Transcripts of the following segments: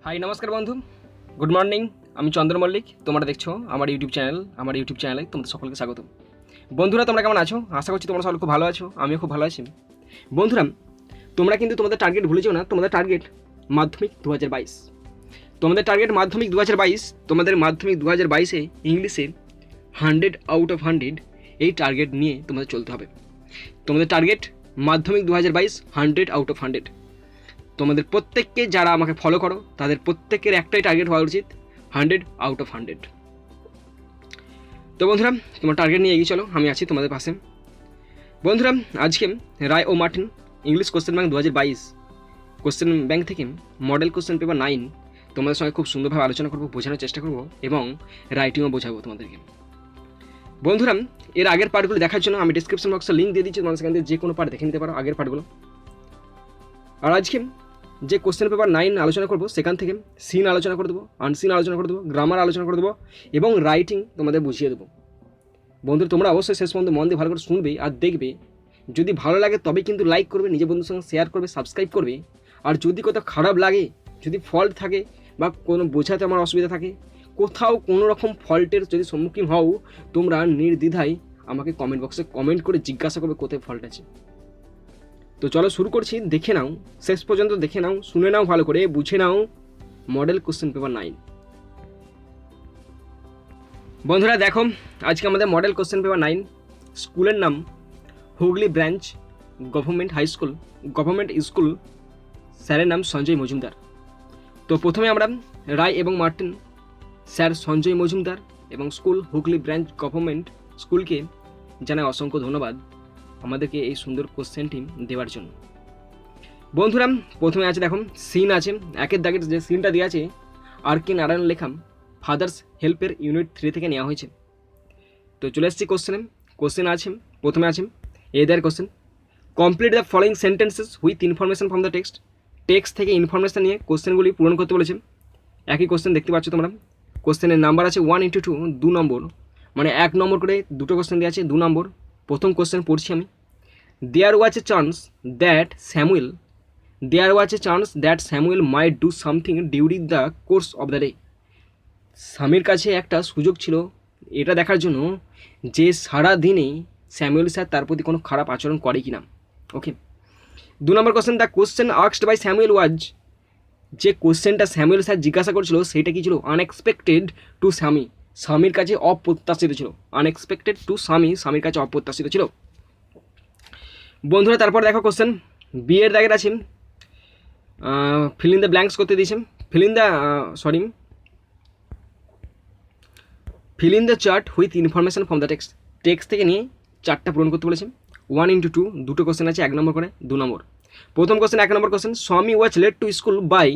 High নমস্কার বন্ধু, good morning. আমি চন্দ্র মল্লিক, তোমরা দেখছো আমার ইউটিউব চ্যানেলে তোমাদের সকলকে স্বাগত। বন্ধুরা, তোমরা কেমন আছো? আশা করছি তোমরা সকল খুব ভালো আছো, আমিও খুব ভালো আছি। বন্ধুরা, তোমরা কিন্তু তোমাদের টার্গেট ভুলে যাও না। তোমাদের টার্গেট মাধ্যমিক 2022, তোমাদের টার্গেট মাধ্যমিক 2022। তোমাদের মাধ্যমিক 2022-এ ইংলিশে 100 আউট অফ 100 এই টার্গেট নিয়ে তোমাদের চলতে হবে। তোমাদের টার্গেট মাধ্যমিক 2022 100 আউট অফ 100। তোমাদের প্রত্যেককে যারা আমাকে ফলো করো তাদের প্রত্যেকের একটাই টার্গেট হওয়া উচিত 100 আউট অফ 100। তো বন্ধুরা, তোমার টার্গেট নিয়ে এগিয়ে চলো, আমি আছি তোমাদের পাশে। বন্ধুরা, আজকে রায় ও Martin English question bank 2022 question bank থেকে মডেল কোশ্চেন পেপার 9 তোমাদের সঙ্গে খুব সুন্দরভাবে আলোচনা করবো, বোঝানোর চেষ্টা করবো এবং রাইটিংও বোঝাবো তোমাদেরকে। বন্ধুরা, এর আগের পার্টগুলো দেখার জন্য আমি ডিসক্রিপশন বক্সে লিঙ্ক দিয়ে দিচ্ছি, তোমাদের সেখান থেকে যে কোনো পার্ট দেখে নিতে পারো, আগের পার্টগুলো। আর আজকে যে কোশ্চেন পেপার 9 আলোচনা করবো সেখান থেকে সিন আলোচনা করে দেবো, আনসিন আলোচনা করে দেবো, গ্রামার আলোচনা করে দেবো এবং রাইটিং তোমাদের বুঝিয়ে দেবো। বন্ধু, তোমরা অবশ্যই শেষ পর্যন্ত মন দিয়ে ভালো করে শুনবে আর দেখবে। যদি ভালো লাগে তবে কিন্তু লাইক করবে, নিজের বন্ধুর সঙ্গে শেয়ার করবে, সাবস্ক্রাইব করবে। আর যদি কোথাও খারাপ লাগে, যদি ফল্ট থাকে বা কোনো বোঝাতে আমার অসুবিধা থাকে, কোথাও কোনো রকম ফল্টের যদি সম্মুখীন হও, তোমরা নির্দ্বিধায় আমাকে কমেন্ট বক্সে কমেন্ট করে জিজ্ঞাসা করবে কোথায় ফল্ট আছে। তো চলো শুরু করছি। দেখে নাও, শেষ পর্যন্ত দেখে নাও, শুনে নাও, ভালো করে বুঝে নাও মডেল কোশ্চেন পেপার 9। বন্ধুরা দেখো, আজকে আমাদের মডেল কোশ্চেন পেপার 9। স্কুলের নাম হুগলি ব্রাঞ্চ গভর্নমেন্ট স্কুল। স্যারের নাম সঞ্জয় মজুমদার। তো প্রথমে আমরা রায় এবং মার্টিন স্যার সঞ্জয় মজুমদার এবং স্কুল হুগলি ব্রাঞ্চ গভর্নমেন্ট স্কুলকে জানাই অসংখ্য ধন্যবাদ আমাদেরকে এই সুন্দর কোশ্চেনটি দেওয়ার জন্য। বন্ধুরা, প্রথমে আছে দেখো সিন আছে, একের দাগের যে সিনটা দেওয়া আছে আর কে নারায়ণ লেখা ফাদার্স হেল্পের ইউনিট 3 থেকে নেওয়া হয়েছে। তো চলে এসেছি কোশ্চেন আছে। প্রথমে আছে এদের question, complete the following sentences with information from the text থেকে ইনফরমেশন নিয়ে কোশ্চেনগুলি পূরণ করতে বলেছে। একই কোশ্চেন দেখতে পাচ্ছ তোমরা। কোশ্চেনের নাম্বার আছে 1 into 2, 2 নম্বর, মানে 1 নম্বর করে দুটো কোশ্চেন দেওয়া আছে, 2 নম্বর। প্রথম কোশ্চেন পড়ছি আমি। There was a chance that Samuel might do something during the course of the day. স্বামীর কাছে একটা সুযোগ ছিল এটা দেখার জন্য যে সারা দিনে স্যামুয়েল স্যার তার প্রতি কোনো খারাপ আচরণ করে কিনা। ওকে, 2 নম্বর question, the question asked by Samuel was, যে কোশ্চেনটা স্যামুয়েল স্যার জিজ্ঞাসা করছিল সেটা কি ছিল? আনএক্সপেক্টেড টু স্বামী, স্বামীর কাছে অপ্রত্যাশিত ছিল। আনএক্সপেক্টেড টু স্বামীর কাছে অপ্রত্যাশিত ছিল। বন্ধুরা, তারপর দেখো কোশ্চেন বিয়ের দাগের আছে, ফিল ইন দ্য ব্ল্যাঙ্কস করতে দিয়েছে। Fill in the chart with information from the text থেকে নিয়ে চারটা পূরণ করতে বলেছে। 1 into 2, দুটো কোশ্চেন আছে, 1 নম্বর করে 2 নম্বর। প্রথম কোশ্চেন 1 নম্বর question, Swami was late to school by,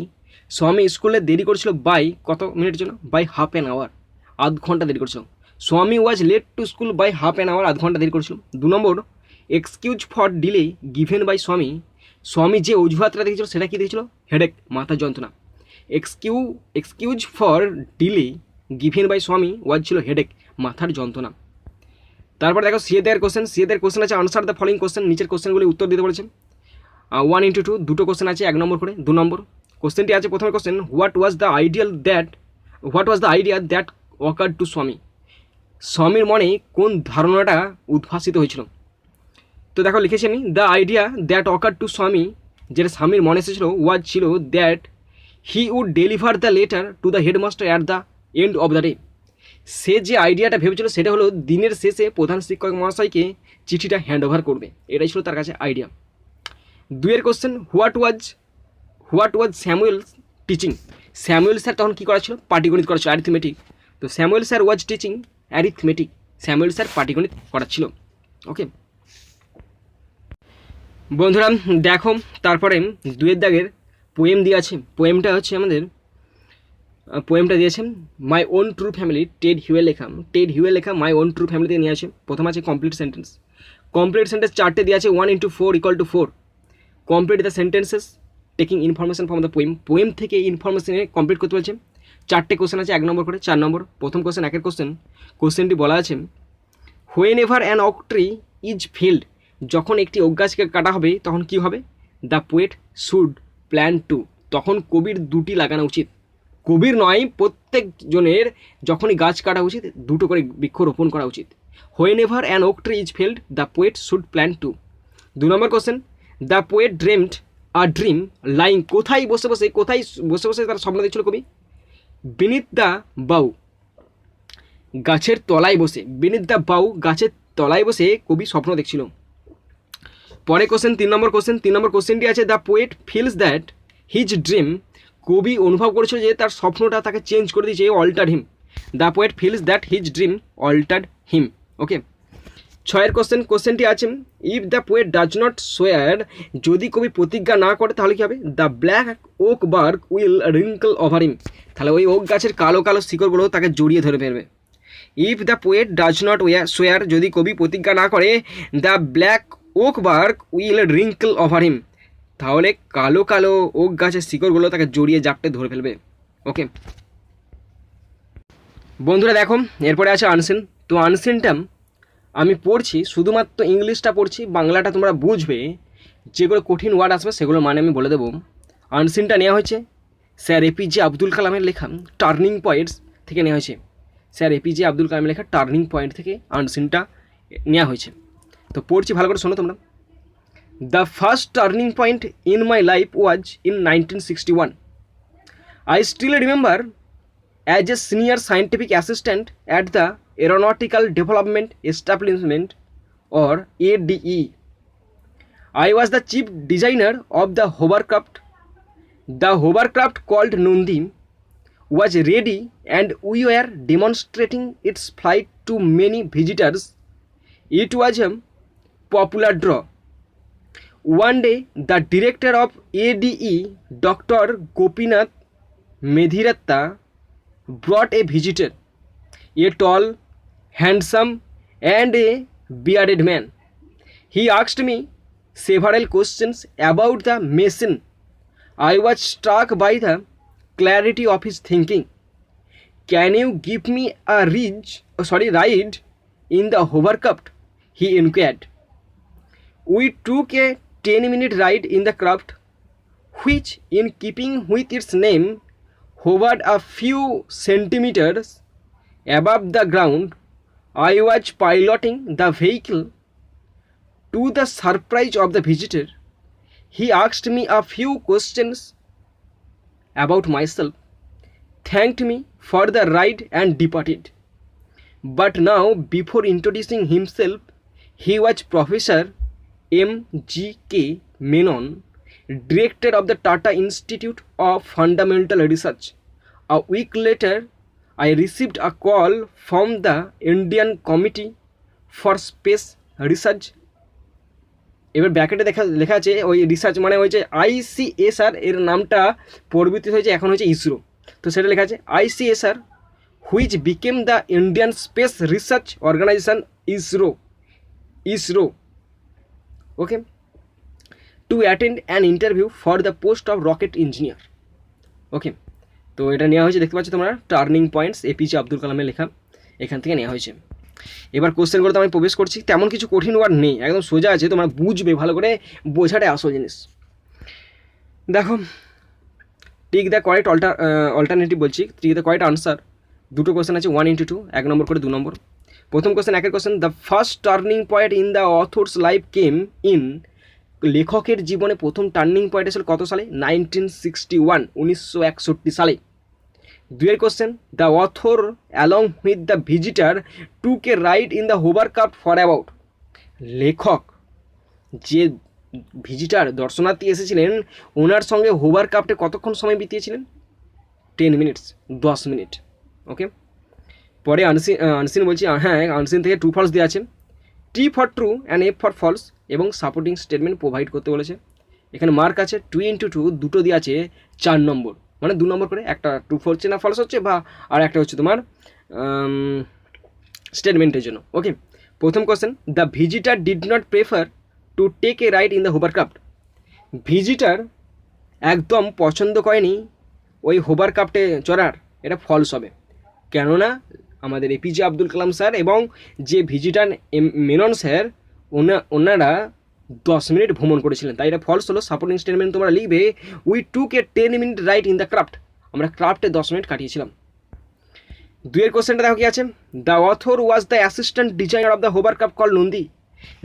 Swami স্কুলে দেরি করেছিল বাই কত মিনিটের জন্য? বাই হাফ অ্যান আওয়ার, আধ ঘন্টা দেরি করেছিল। Swami was late to school by half an hour, আধ ঘন্টা দেরি করেছিল। 2 নম্বর, excuse for delay given by Swami, Swami যে অজুহাতটা দিয়েছিল সেটা কী দিয়েছিল? হেডেক, মাথার যন্ত্রণা। Excuse for delay given by Swami was ছিল হেডেক, মাথার যন্ত্রণা। তারপর দেখো সিএদের কোশ্চেন আছে, আনসার দ্য ফলোয়িং কোশ্চেন, নিচের কোশ্চেনগুলি উত্তর দিতে বলেছে। 1 into 2, দুটো কোশ্চেন আছে, 1 নম্বর করে 2 নম্বর। কোশ্চেনটি আছে, প্রথমে question, what was the idea that occurred to Swami, স্বামীর মনে কোন ধারণাটা উদ্ভাসিত হয়েছিল? তো দেখো লিখেছি আমি, the idea that occur to Swami, যেটা স্বামীর মনে এসেছিল, ওয়াজ ছিল that he would deliver the letter to the headmaster at the end of the day. সে যে আইডিয়াটা ভেবেছিল সেটা হলো দিনের শেষে প্রধান শিক্ষক মহাশয়কে চিঠিটা হ্যান্ড ওভার করবে, এটাই ছিল তার কাছে idea. 2 question, what was Samuel teaching, Samuel sir তখন কী করা ছিল? পাটিগণিত করা ছিল, অ্যারিথমেটিক। তো Samuel sir was teaching arithmetic, Samuel sir পাটিগণিত করাচ্ছিল। ওকে বন্ধুরা, দেখো তারপরে 2 দাগের পোয়েম দিয়ে আছে। পোয়েমটা হচ্ছে আমাদের দিয়েছে my own true family, Ted হিউয়ের লেখা মাই ওন ট্রু ফ্যামিলি থেকে নিয়ে আসে। প্রথম আছে কমপ্লিট সেন্টেন্স 4টে দিয়ে আছে, 1 into 4 = 4। Complete the sentences taking information from the poem থেকে ইনফরমেশন কমপ্লিট করতে বলছে। 4টে কোশ্চেন আছে, 1 নম্বর করে 4 নম্বর। প্রথম কোশ্চেন, একের কোশ্চেনটি বলা আছে, whenever an oak tree is felled, যখন একটি ওক গাছকে কাটা হবে তখন কি হবে? The poet should plan to, তখন কবির 2টি লাগানো উচিত। কবির নয়, প্রত্যেকজনের যখনই গাছ কাটা উচিত, দুটো করে বৃক্ষ রোপণ করা উচিত। Whenever an oak tree is felled, the poet should plan to. 2 নম্বর question, the poet dreamed a dream lying, কোথায় বসে বসে তার স্বপ্ন দেখছিল কবি? বিনিথ দ্য বাউ, গাছের তলায় বসে, বিনিথ দ্য বাউ, গাছের তলায় বসে কবি স্বপ্ন দেখছিল। পরে কোশ্চেন 3 নম্বর কোশ্চেনটি আছে, the poet feels that his dream, কবি অনুভব করেছিল যে তার স্বপ্নটা তাকে চেঞ্জ করে দিয়েছে, altered him. The poet feels that his dream altered him. Okay, 6 কোশ্চেনটি আছে, if the poet does not swear, যদি কবি প্রতিজ্ঞা না করে তাহলে কী হবে? The black oak bark will wrinkle over him, তাহলে ওই ওক গাছের কালো কালো শিকড়গুলো তাকে জড়িয়ে ধরে ফেলবে। If the poet does not swear, যদি কবি প্রতিজ্ঞা না করে, the black oak bark will wrinkle over him, তাহলে কালো কালো ওক গাছের শিকড়গুলো তাকে জড়িয়ে জাপটে ধরে ফেলবে। ওকে বন্ধুরা, দেখো এরপরে আছে আনসিন। তো আনসিনটা আমি পড়ছি, শুধুমাত্র ইংলিশটা পড়ছি, বাংলাটা তোমরা বুঝবে, যেগুলো কঠিন ওয়ার্ড আসবে সেগুলো মানে আমি বলে দেবো। আনসিনটা নেওয়া হয়েছে স্যার এপিজে আব্দুল কালামের লেখা টার্নিং পয়েন্টস থেকে নেওয়া হয়েছে। স্যার এপিজে আব্দুল কালামের লেখা টার্নিং পয়েন্ট থেকে আনসিনটা নেওয়া হয়েছে। তো পড়ছি, ভালো করে শোনো তোমরা। The first turning point in my life was in 1961. I still remember, as a senior scientific assistant at the Aeronautical Development Establishment, or ADE, I was the chief designer of the hovercraft. The hovercraft called Nundi was ready and we were demonstrating its flight to many visitors. It was a popular draw. One day, the director of ADE, Dr. Gopinath Medhiratta, brought a visitor, a tall, handsome and a bearded man. He asked me several questions about the machine. I was struck by the clarity of his thinking. Can you give me a ride in the hovercraft? He inquired. We took a 10-minute ride in the craft, which, in keeping with its name, hovered a few centimeters above the ground. I was piloting the vehicle. To the surprise of the visitor, he asked me a few questions about myself, thanked me for the ride and departed. But now, before introducing himself, he was Professor M.G.K. Menon, director of the Tata Institute of Fundamental Research. A week later, I received a call from the Indian Committee for Space Research. এবার ব্র্যাকেটে লেখা আছে ওই research মানে হয়েছে ICSR, এর নামটা পরিবর্তিত হয়েছে, এখন হয়েছে ইসরো। তো সেটা লেখা আছে ICSR, which became the Indian space research organisation ISRO. Okay, to attend an interview for the post of rocket engineer. Okay, তো এটা নেওয়া হয়েছে, দেখতে পাচ্ছ তোমরা, টার্নিং পয়েন্টস এপিজে আব্দুল কালামের লেখা, এখান থেকে নেওয়া হয়েছে। এবার কোশ্চেনগুলোতে আমি প্রবেশ করছি। তেমন কিছু কঠিন ওয়ার্ড নেই, একদম সোজা আছে, তোমরা বুঝবে, ভালো করে বোঝাটাই আসল জিনিস। দেখো, টিক দ্য কারেক্ট অল্টারনেটিভ বলছি, টিক দ্য কারেক্ট আনসার। দুটো কোশ্চেন আছে, 1 into 2, 1 নম্বর করে 2 নম্বর। প্রথম কোশ্চেন, একের question, the first turning point in the author's life came in, লেখকের জীবনে প্রথম টার্নিং পয়েন্ট এসেছিল কত সালে? 1961, 1961 সালে। 2 question, the author along with the visitor took a ride in the hovercraft for about, লেখক যে ভিজিটার দর্শনার্থী এসেছিলেন ওনার সঙ্গে হোভারক্রাফটে কতক্ষণ সময় বিতিয়েছিলেন? 10 মিনিটস, 10 মিনিট। ওকে, পরে আনসিন বলছি, হ্যাঁ আনসিন থেকে ট্রু ফলস দেওয়া আছে, T for true and F for false, এবং সাপোর্টিং স্টেটমেন্ট প্রোভাইড করতে বলেছে। এখানে মার্ক আছে 2 into 2, দুটো দিয়ে আছে 4 নম্বর, মানে 2 নম্বর করে, একটা ট্রু হচ্ছে না ফলস হচ্ছে, বা আর একটা হচ্ছে তোমার স্টেটমেন্টের জন্য। ওকে, প্রথম question, the visitor did not prefer to take a ride in the hovercraft, visitor একদম পছন্দ করেনি ওই হোভারক্রাফটে চড়ার, এটা ফলস হবে। কেননা আমাদের এপিজে আব্দুল কালাম স্যার এবং যে ভিজিটার মেনন স্যার ওনারা 10 মিনিট ভ্রমণ করেছিলেন, তাই এটা ফলস হলো। সাপোর্টিং স্টেটমেন্ট তোমরা লিখবে, we took A 10 minute ride in the craft, আমরা ক্রাফটে 10 মিনিট কাটিয়েছিলাম। 2 কোশ্চেনটা দেখো কি আছে, the author was the assistant designer of the hovercraft call Nandi.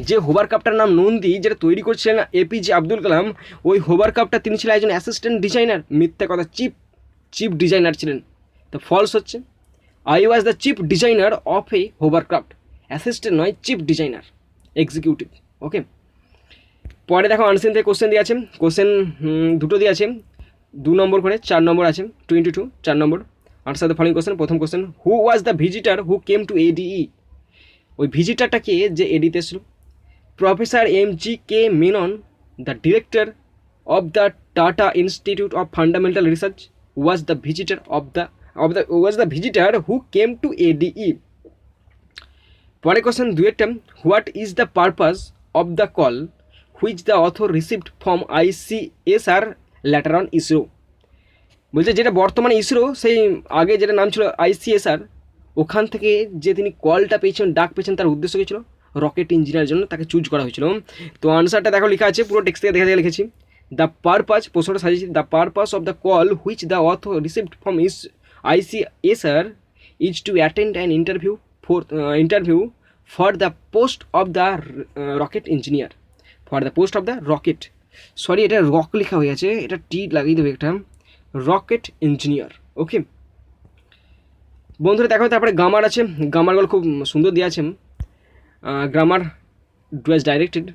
যে হোভারক্রাফটার নাম নন্দী, যেটা তৈরি করছিলেন এপিজে আব্দুল কালাম, ওই হোভারক্রাফটটা তিনি ছিলেন একজন অ্যাসিস্ট্যান্ট ডিজাইনার। মিথ্যা কথা, চিফ ডিজাইনার ছিলেন। তো ফলস হচ্ছে, I was the chief designer of a hovercraft. Assistant নয়, চিফ ডিজাইনার, এক্সিকিউটিভ। ওকে, পরে দেখো আনসিন থেকে কোশ্চেন দিয়ে আছে। কোশ্চেন দুটো দিয়ে আছে, 2 নম্বর করে 4 নম্বর আছে, 22 4 number. Answer the following question. প্রথম question, who was the visitor who came to ADE. ওই ভিজিটারটা কে যে এডিতে এসেছিল? Professor MGK Menon, the director of the Tata institute of fundamental research was the visitor who came to ADE. পরে question 2 what is the purpose of the call which the author received from ICSR later on ISRO. বলছে যেটা বর্তমানে ইসরো, সেই আগে যেটা নাম ছিল ICSR, ওখান থেকে যে তিনি কলটা পেয়েছেন, ডাক পেয়েছেন, তার উদ্দেশ্য কী ছিল? রকেট ইঞ্জিনিয়ার জন্য তাকে চুজ করা হয়েছিল। তো আনসারটা দেখো লেখা আছে, পুরো টেক্সট থেকে দেখা লিখেছি। দ্য পারপাস, প্রশ্নটা সাজিয়েছি, the purpose of the call which the author received from ICSR is two attend an interview for the post of the rocket engineer. For the post of the rocket, sorry এটা rock লেখা হয়ে আছে, এটা টি লাগিয়ে দেবে একটা, rocket engineer. ওকে বন্ধুরা, দেখো তারপরে গ্রামার আছে। গ্রামারগুলো খুব সুন্দর দেওয়া আছে। গ্রামার ডুয়াজ ডাইরেক্টেড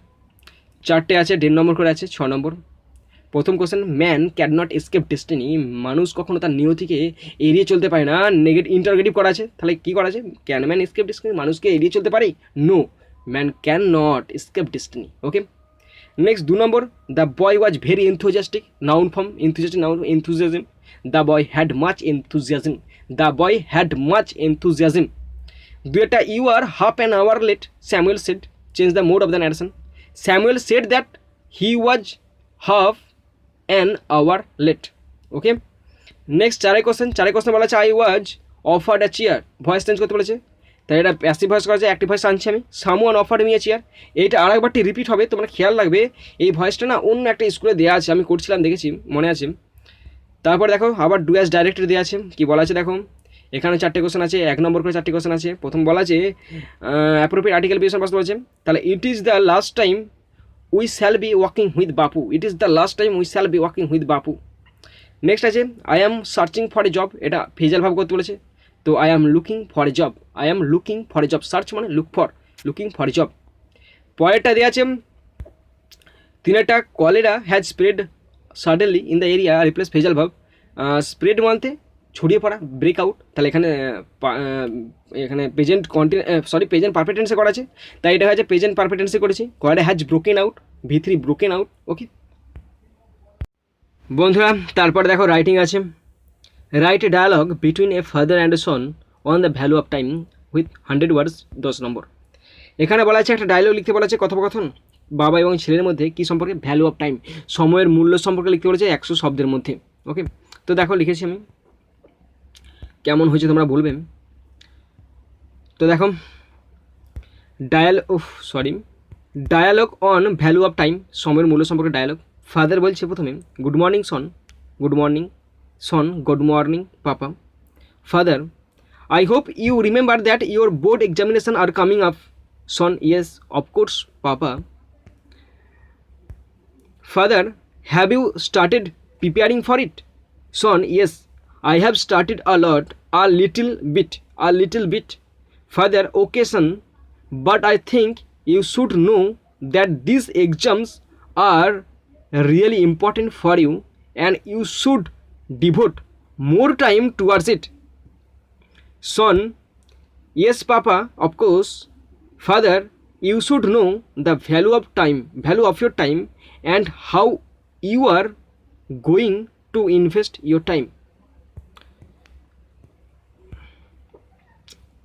4টে আছে, 1.5 নম্বর করে আছে, 6 নম্বর। প্রথম question, man can not escape destiny. মানুষ কখনো তার নিয়তিকে এড়িয়ে চলতে পারে না। ইন্টারগেটিভ করা আছে, তাহলে কী করা আছে? ক্যান ম্যান এসকেপ ডেস্টিনি, মানুষকে এড়িয়ে চলতে পারে? No, man can not escape destiny. Okay, next 2 number, the boy was very enthusiastic. Noun form, enthusiastic noun, enthusiasm. The boy had much enthusiasm. The boy had much enthusiasm. 2টা, you are half an hour late, Samuel said. Change the mode of the narration. Samuel said that he was half an hour late. Okay, next 4 question বলা আছে, I was offered a chair. Voice change করতে বলেছে, তাই এটা passive voice করা আছে, active voice আনছি আমি। Someone offered me a chair. এইটা আরেকবারটি রিপিট হবে, তোমরা খেয়াল রাখবে। এই ভয়েসটা না অন্য একটা স্কুলে দেওয়া আছে, আমি করছিলাম, দেখেছি, মনে আছে। তারপর দেখো আবার ডুয়াস ডাইরেক্টর দেওয়া আছে, কী বলা আছে দেখো। এখানে 4টে কোশ্চেন আছে, 1 নম্বর করে 4টে কোশ্চেন আছে। প্রথম বলা আছে appropriate article base on pass বলেছে, তাহলে it is the last time we shall be walking with Bapu. It is the last time we shall be walking with Bapu. Next আছে, I am searching for a job. এটা phrasal verb করতে বলেছে, তো I am looking for a job. I am looking for a job, search মানে look for, looking for a job. পরেরটা দেওয়া আছে 3টা, cholera has spread suddenly in the area, replace phrasal ভাব। স্প্রেড মানতে ছড়িয়ে পড়া, ব্রেকআউট। তাহলে এখানে প্রেজেন্ট প্রেজেন্ট পারফেক্ট টেন্সে করা আছে, তাই এটা হচ্ছে প্রেজেন্ট পারফেক্ট টেন্সে করেছি। Cholera has broken out, V3 broken out. Okay বন্ধুরা, তারপরে দেখো রাইটিং আছে। Write a dialogue between a father and a son on the value of time with 100 words. 10 number. এখানে বলা আছে একটা ডায়লগ লিখতে বলা আছে, কথোপকথন বাবা এবং ছেলের মধ্যে কী সম্পর্কে? ভ্যালু অফ টাইম, সময়ের মূল্য সম্পর্কে লিখতে বলেছে 100 শব্দের মধ্যে। ওকে, তো দেখো লিখেছি আমি, কেমন হয়েছে তোমরা বলবে। তো দেখো dialogue on value of time, সময়ের মূল্য সম্পর্কে ডায়ালগ। ফাদার বলছে প্রথমে, good morning son. Good morning son, good morning papa. Father, I hope you remember that your board examination are coming up. Son, yes, of course, Papa. Father, have you started preparing for it? Son, yes, I have started a little bit. Father, okay, son, but I think you should know that these exams are really important for you and you should devote more time towards it. Son, yes, Papa, of course. Father, you should know the value of your time and how you are going to invest your time.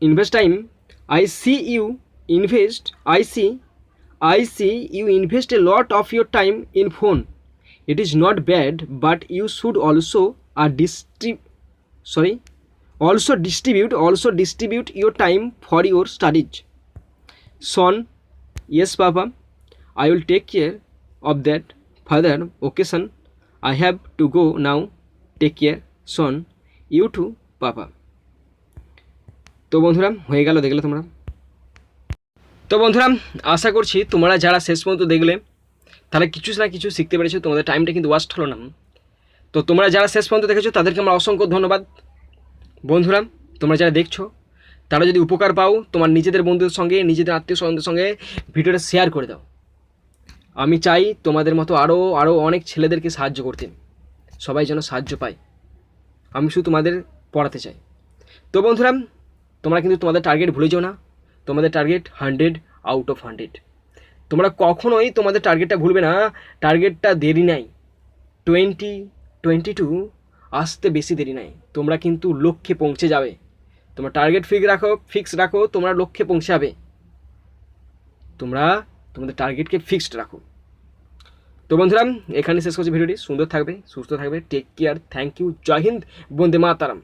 Invest time. I see you invest a lot of your time in phone. It is not bad, but you should also distribute your time for your studies. Son, yes, Papa, I will take care of that. Father, okay, son, I have to go now. Take care. Son you too papa. তো বন্ধুরা হয়ে গেল, দেখলে তোমরা। তো বন্ধুরা আশা করছি তোমরা যারা শেষ পর্যন্ত দেখলে তাহলে কিছু না কিছু শিখতে পেরেছো, তোমাদের টাইমটা কিন্তু ওয়াস্ট হলো না। তো তোমরা যারা শেষ পর্যন্ত দেখেছো তাদেরকে আমার অসংখ্য ধন্যবাদ। বন্ধুরা তোমরা যারা দেখছো তারা যদি উপকার পাও, তোমার নিজেদের বন্ধুদের সঙ্গে, নিজেদের আত্মীয় স্বজনদের সঙ্গে ভিডিওটা শেয়ার করে দাও। আমি চাই তোমাদের মতো আরও আরও অনেক ছেলেদেরকে সাহায্য করতে, সবাই যেন সাহায্য পায়। আমি শুধু তোমাদের পড়াতে চাই। তো বন্ধুরা তোমরা কিন্তু তোমাদের টার্গেট ভুলে যাও না, তোমাদের টার্গেট 100 আউট অফ 100। তোমরা কখনোই তোমাদের টার্গেটটা ভুলবে না। টার্গেটটা দেরি নাই, 2022 আসতে বেশি দেরি নাই। তোমরা কিন্তু লক্ষ্যে পৌঁছে যাবে। তোমরা টার্গেট ফিক্স রাখো, তোমরা লক্ষ্যে পৌঁছাবে। তোমরা তোমাদের টার্গেটকে ফিক্সড রাখো। তো বন্ধুরা এখানে শেষ করছি ভিডিওটি। সুন্দর থাকবে, সুস্থ থাকবে, take care, thank you, Jai Hind, Vande Mataram.